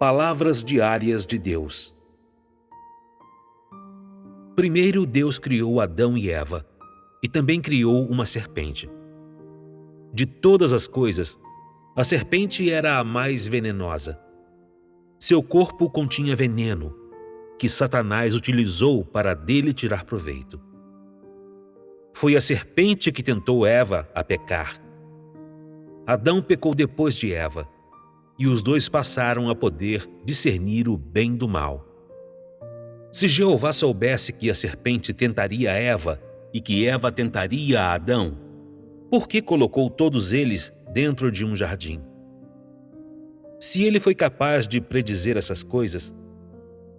Palavras diárias de Deus. Primeiro Deus criou Adão e Eva, e também criou uma serpente. De todas as coisas, a serpente era a mais venenosa. Seu corpo continha veneno, que Satanás utilizou para dele tirar proveito. Foi a serpente que tentou Eva a pecar. Adão pecou depois de Eva, e os dois passaram a poder discernir o bem do mal. Se Jeová soubesse que a serpente tentaria Eva e que Eva tentaria Adão, por que colocou todos eles dentro de um jardim? Se ele foi capaz de predizer essas coisas,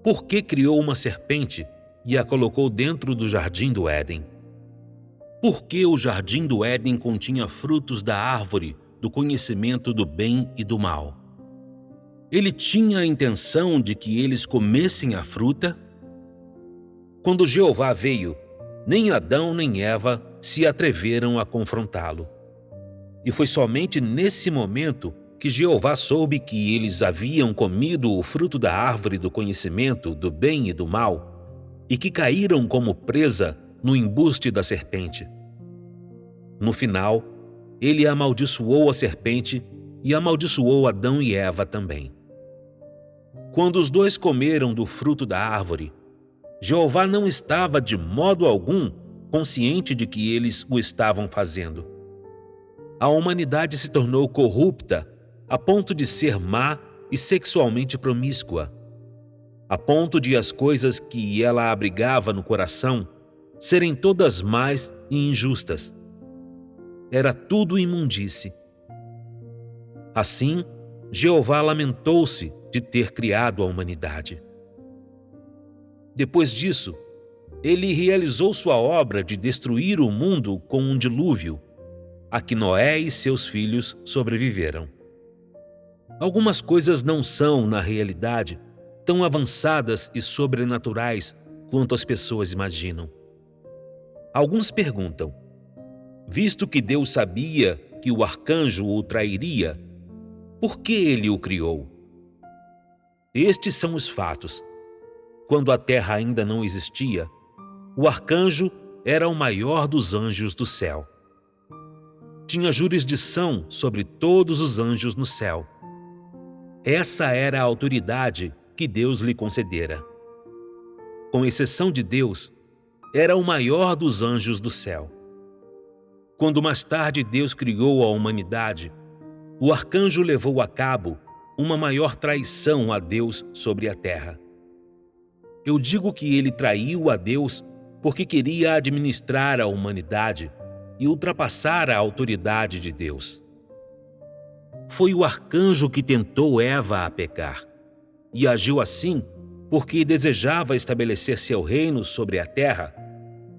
por que criou uma serpente e a colocou dentro do jardim do Éden? Por que o jardim do Éden continha frutos da árvore do conhecimento do bem e do mal? Ele tinha a intenção de que eles comessem a fruta? Quando Jeová veio, nem Adão nem Eva se atreveram a confrontá-lo. E foi somente nesse momento que Jeová soube que eles haviam comido o fruto da árvore do conhecimento do bem e do mal, e que caíram como presa no embuste da serpente. No final, ele amaldiçoou a serpente e amaldiçoou Adão e Eva também. Quando os dois comeram do fruto da árvore, Jeová não estava de modo algum consciente de que eles o estavam fazendo. A humanidade se tornou corrupta a ponto de ser má e sexualmente promíscua, a ponto de as coisas que ela abrigava no coração serem todas más e injustas. Era tudo imundície. Assim, Jeová lamentou-se de ter criado a humanidade. Depois disso, ele realizou sua obra de destruir o mundo com um dilúvio, a que Noé e seus filhos sobreviveram. Algumas coisas não são, na realidade, tão avançadas e sobrenaturais quanto as pessoas imaginam. Alguns perguntam: visto que Deus sabia que o arcanjo o trairia, por que ele o criou? Estes são os fatos. Quando a terra ainda não existia, o arcanjo era o maior dos anjos do céu. Tinha jurisdição sobre todos os anjos no céu. Essa era a autoridade que Deus lhe concedera. Com exceção de Deus, era o maior dos anjos do céu. Quando mais tarde Deus criou a humanidade, o arcanjo levou a cabo uma maior traição a Deus sobre a terra. Eu digo que ele traiu a Deus porque queria administrar a humanidade e ultrapassar a autoridade de Deus. Foi o arcanjo que tentou Eva a pecar, e agiu assim porque desejava estabelecer seu reino sobre a terra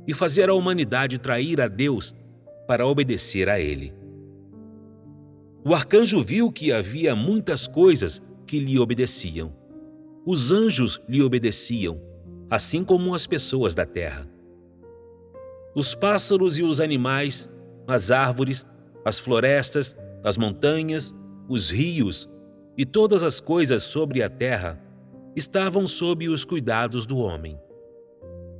e fazer a humanidade trair a Deus para obedecer a ele. O arcanjo viu que havia muitas coisas que lhe obedeciam. Os anjos lhe obedeciam, assim como as pessoas da terra. Os pássaros e os animais, as árvores, as florestas, as montanhas, os rios e todas as coisas sobre a terra estavam sob os cuidados do homem,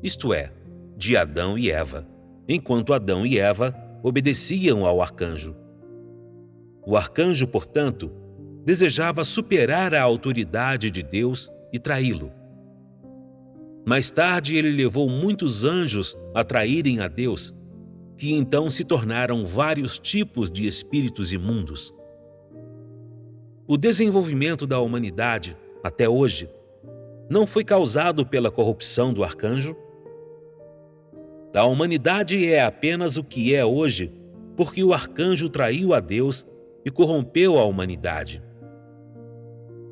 isto é, de Adão e Eva, enquanto Adão e Eva obedeciam ao arcanjo. O arcanjo, portanto, desejava superar a autoridade de Deus e traí-lo. Mais tarde, ele levou muitos anjos a traírem a Deus, que então se tornaram vários tipos de espíritos imundos. O desenvolvimento da humanidade, até hoje, não foi causado pela corrupção do arcanjo? A humanidade é apenas o que é hoje porque o arcanjo traiu a Deus e corrompeu a humanidade.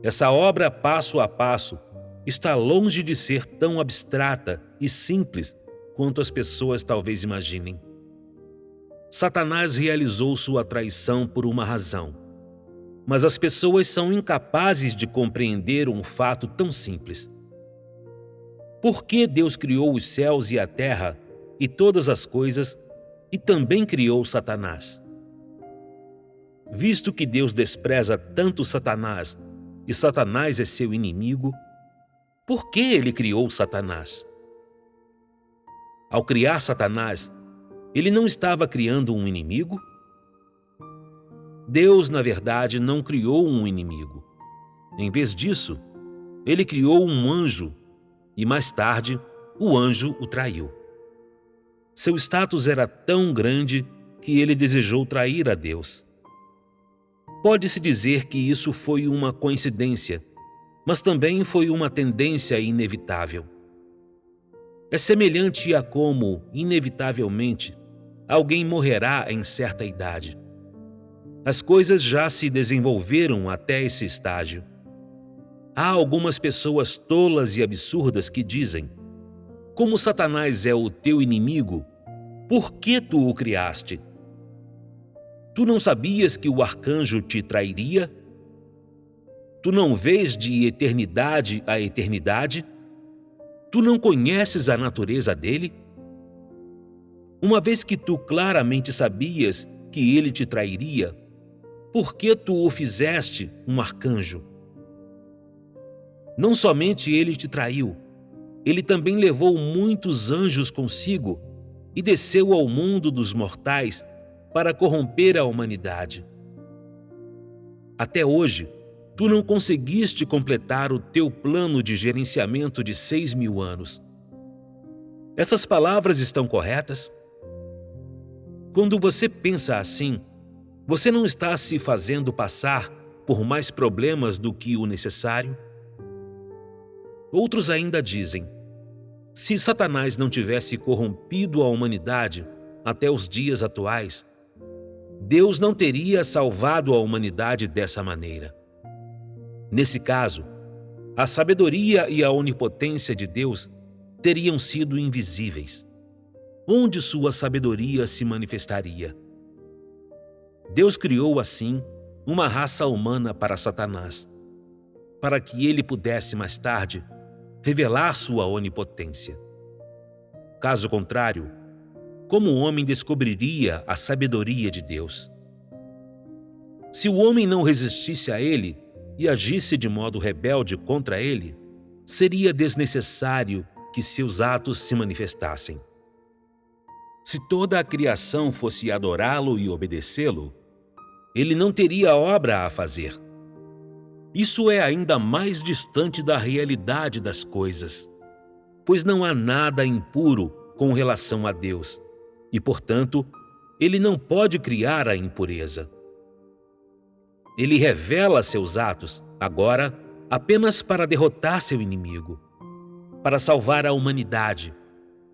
Essa obra, passo a passo, está longe de ser tão abstrata e simples quanto as pessoas talvez imaginem. Satanás realizou sua traição por uma razão, mas as pessoas são incapazes de compreender um fato tão simples. Por que Deus criou os céus e a terra e todas as coisas e também criou Satanás? Visto que Deus despreza tanto Satanás, e Satanás é seu inimigo, por que ele criou Satanás? Ao criar Satanás, ele não estava criando um inimigo? Deus, na verdade, não criou um inimigo. Em vez disso, ele criou um anjo e, mais tarde, o anjo o traiu. Seu status era tão grande que ele desejou trair a Deus. Pode-se dizer que isso foi uma coincidência, mas também foi uma tendência inevitável. É semelhante a como, inevitavelmente, alguém morrerá em certa idade. As coisas já se desenvolveram até esse estágio. Há algumas pessoas tolas e absurdas que dizem: como Satanás é o teu inimigo, por que tu o criaste? Tu não sabias que o arcanjo te trairia? Tu não vês de eternidade a eternidade? Tu não conheces a natureza dele? Uma vez que tu claramente sabias que ele te trairia, por que tu o fizeste um arcanjo? Não somente ele te traiu, ele também levou muitos anjos consigo e desceu ao mundo dos mortais para corromper a humanidade. Até hoje, tu não conseguiste completar o teu plano de gerenciamento de 6.000 anos. Essas palavras estão corretas? Quando você pensa assim, você não está se fazendo passar por mais problemas do que o necessário? Outros ainda dizem: se Satanás não tivesse corrompido a humanidade até os dias atuais, Deus não teria salvado a humanidade dessa maneira. Nesse caso, a sabedoria e a onipotência de Deus teriam sido invisíveis. Onde sua sabedoria se manifestaria? Deus criou assim uma raça humana para Satanás, para que ele pudesse mais tarde revelar sua onipotência. Caso contrário, como o homem descobriria a sabedoria de Deus? Se o homem não resistisse a ele e agisse de modo rebelde contra ele, seria desnecessário que seus atos se manifestassem. Se toda a criação fosse adorá-lo e obedecê-lo, ele não teria obra a fazer. Isso é ainda mais distante da realidade das coisas, pois não há nada impuro com relação a Deus, e, portanto, ele não pode criar a impureza. Ele revela seus atos, agora, apenas para derrotar seu inimigo, para salvar a humanidade,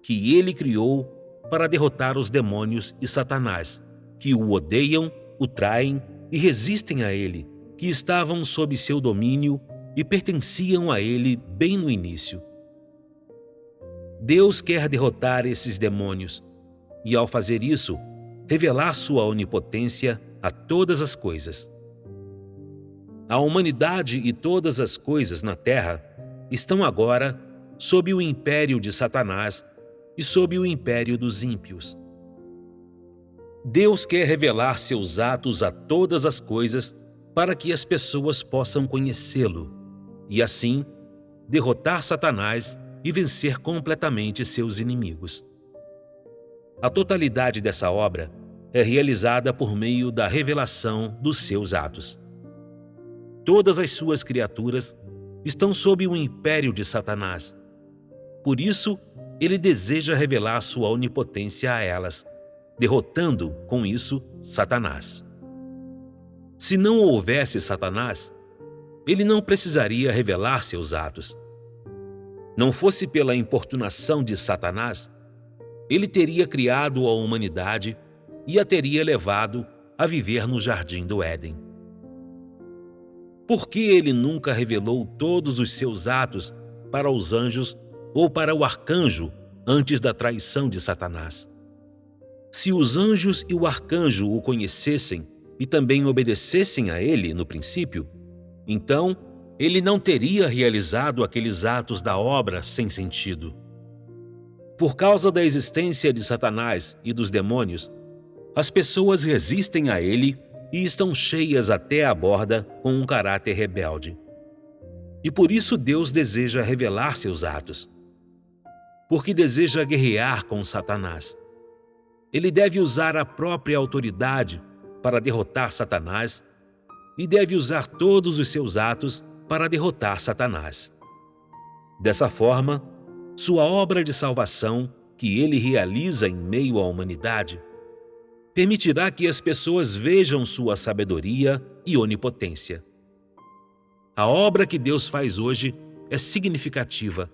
que ele criou para derrotar os demônios e Satanás, que o odeiam, o traem e resistem a ele, que estavam sob seu domínio e pertenciam a ele bem no início. Deus quer derrotar esses demônios e, ao fazer isso, revelar sua onipotência a todas as coisas. A humanidade e todas as coisas na Terra estão agora sob o império de Satanás e sob o império dos ímpios. Deus quer revelar seus atos a todas as coisas para que as pessoas possam conhecê-lo e, assim, derrotar Satanás e vencer completamente seus inimigos. A totalidade dessa obra é realizada por meio da revelação dos seus atos. Todas as suas criaturas estão sob o império de Satanás. Por isso, ele deseja revelar sua onipotência a elas, derrotando, com isso, Satanás. Se não houvesse Satanás, ele não precisaria revelar seus atos. Não fosse pela importunação de Satanás, ele teria criado a humanidade e a teria levado a viver no jardim do Éden. Por que ele nunca revelou todos os seus atos para os anjos ou para o arcanjo antes da traição de Satanás? Se os anjos e o arcanjo o conhecessem e também obedecessem a ele no princípio, então ele não teria realizado aqueles atos da obra sem sentido. Por causa da existência de Satanás e dos demônios, as pessoas resistem a ele e estão cheias até a borda com um caráter rebelde. E por isso Deus deseja revelar seus atos. Porque deseja guerrear com Satanás. Ele deve usar a própria autoridade para derrotar Satanás e deve usar todos os seus atos para derrotar Satanás. Dessa forma, sua obra de salvação, que ele realiza em meio à humanidade, permitirá que as pessoas vejam sua sabedoria e onipotência. A obra que Deus faz hoje é significativa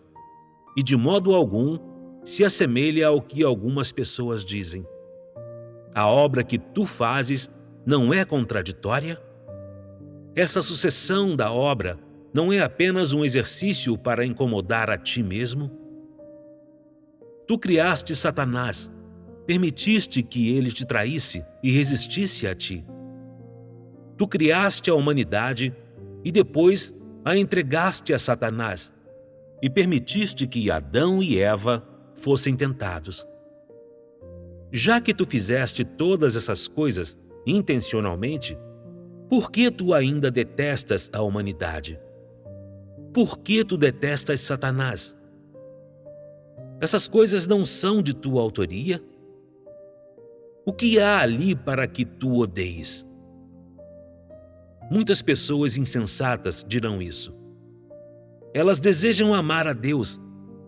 e, de modo algum, se assemelha ao que algumas pessoas dizem. A obra que tu fazes não é contraditória? Essa sucessão da obra não é apenas um exercício para incomodar a ti mesmo? Tu criaste Satanás, permitiste que ele te traísse e resistisse a ti. Tu criaste a humanidade e depois a entregaste a Satanás e permitiste que Adão e Eva fossem tentados. Já que tu fizeste todas essas coisas intencionalmente, por que tu ainda detestas a humanidade? Por que tu detestas Satanás? Essas coisas não são de tua autoria? O que há ali para que tu odeies? Muitas pessoas insensatas dirão isso. Elas desejam amar a Deus,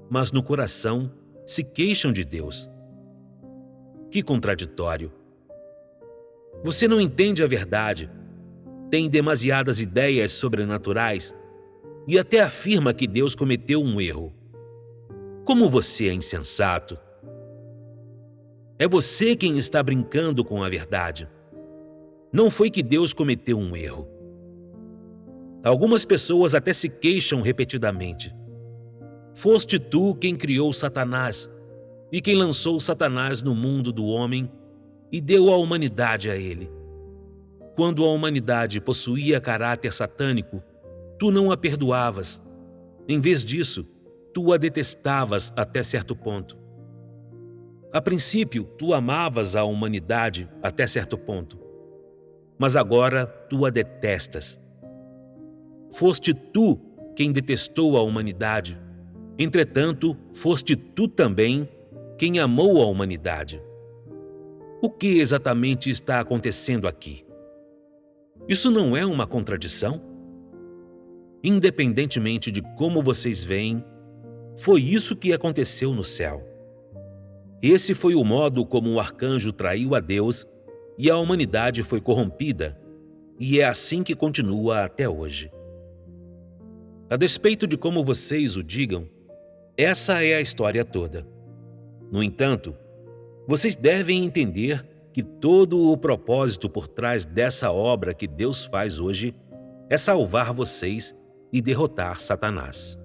mas no coração se queixam de Deus. Que contraditório! Você não entende a verdade, tem demasiadas ideias sobrenaturais e até afirma que Deus cometeu um erro. Como você é insensato! É você quem está brincando com a verdade. Não foi que Deus cometeu um erro. Algumas pessoas até se queixam repetidamente. Foste tu quem criou Satanás e quem lançou Satanás no mundo do homem e deu a humanidade a ele. Quando a humanidade possuía caráter satânico, tu não a perdoavas. Em vez disso, tu a detestavas até certo ponto. A princípio, tu amavas a humanidade até certo ponto, mas agora tu a detestas. Foste tu quem detestou a humanidade, entretanto, foste tu também quem amou a humanidade. O que exatamente está acontecendo aqui? Isso não é uma contradição? Independentemente de como vocês veem, foi isso que aconteceu no céu. Esse foi o modo como o arcanjo traiu a Deus e a humanidade foi corrompida, e é assim que continua até hoje. A despeito de como vocês o digam, essa é a história toda. No entanto, vocês devem entender que todo o propósito por trás dessa obra que Deus faz hoje é salvar vocês e derrotar Satanás.